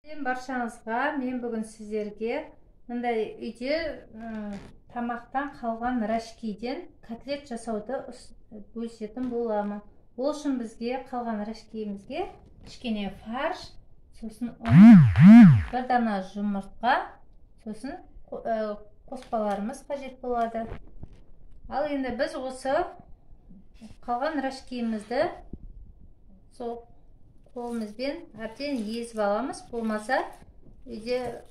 Баршаңызға мен бүгін сіздерге мындай үйде тамақтан қалған рашкиден котлет жасауды бөлісетін боламын. Ол үшін бізге қалған рашкиімізге кішкене фарш, сосын бір дана жұмыртқа, сосын қоспаларымыз қажет болады. Ал енді біз осы қалған рашкиімізді сол қолымызбен әбден езіп аламыз. Болмаса үйде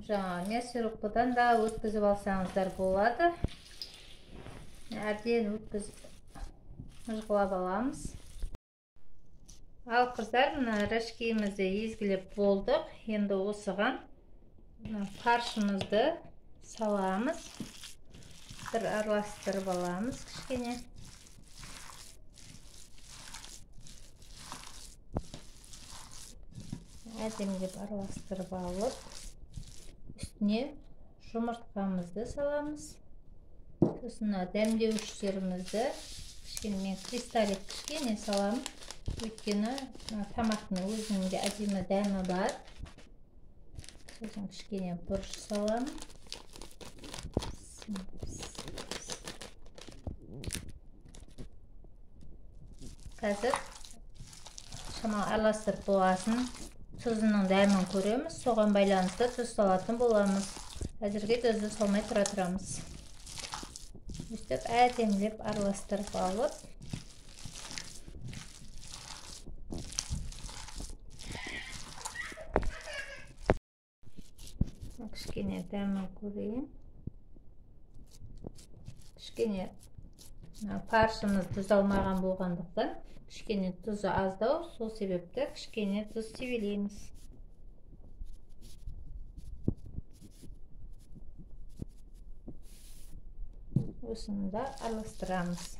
жаңа мясорубкадан да өткізіп алсаңыздар болады. Әбден өткізіп жығылап аламыз. Ал қыздар, мына рашкиімізді езгілеп болдық. Енді осыған фаршымызды саламыз. Бір араластырып аламыз кішкене. Әдемілеп араластырып алып, үстіне жұмыртқамызды саламыз. Сосын дәмдеуіштерімізді кішкене, мен кристаллик кішкене саламын. Өйткені тамақтың өзінің де әдемі дәмі бар. Сосын кішкене бұрыш саламын. Қазір шамалы араластырып болғасын тұзының дәмін көреміз. Соған байланысты тұз салатын боламыз. Әзірге тұзды салмай тұрамыз. Өстіп әдемілеп араластырып алып, кішкене дәмін көрейін. Кішкене фаршымыз тұз алмаған болғандықтан кішкене тұзы аздау, сол себепті кішкене тұз себелейміз. Осыны да араластырамыз.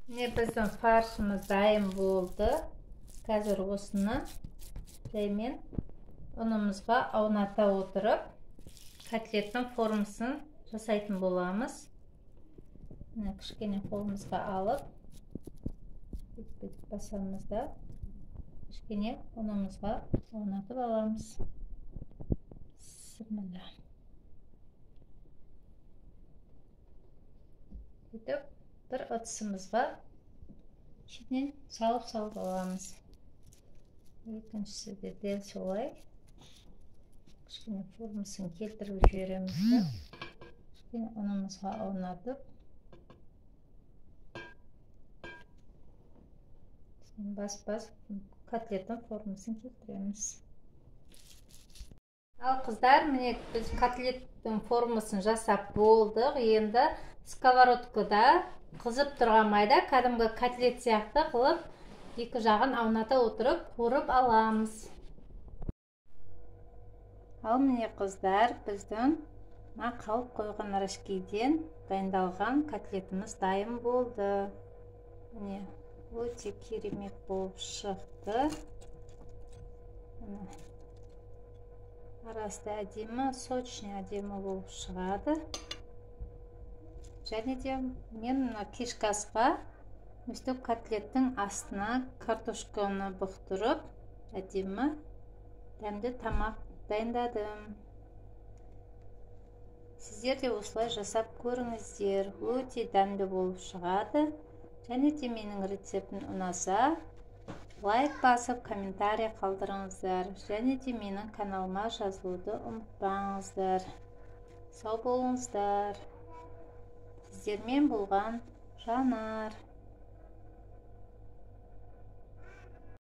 Міне біздің фаршымыз дайын болды. Қазір осыны жаймен ұнымызға ауната отырып, котлеттің формасын жасайтын боламыз. Кішкене қолымызға алып, басамыз да кішкене ұнымызға аунатып аламыз. Сөйтіп, бір ыдысымызға шетінен салып аламыз. Екіншісі де дәл солай. Кішкене формасын келтіріп жібереміз. Кішкене ұнымызға аунатып, бас-бас котлеттің формасын келтіреміз. Ал қыздар, міне біз котлеттің формасын жасап болдық. Енді сковородкада қызып тұрған майда кәдімгі котлет сияқты қылып, екі жағын ауната отырып, қуырып аламыз. Ал міне қыздар, біздің қалып қойған рашкиден дайындалған котлетіміз дайын болды. Міне өте керемет болып шықты. Арасы әдемі, сочный әдемі болып шығады. Және де мен кешкі асқа өстіп котлеттің астына картошканы бұқтырып, әдемі дәмді тамақ дайындадым. Сіздер де осылай жасап көріңіздер. Өте дәмді болып шығады. Және де менің рецептім ұнаса, лайк басып, комментарий қалдырыңыздар. Және де менің каналыма жазылуды ұмытпаңыздар. Сау болыңыздар. Сіздермен болған Жанар.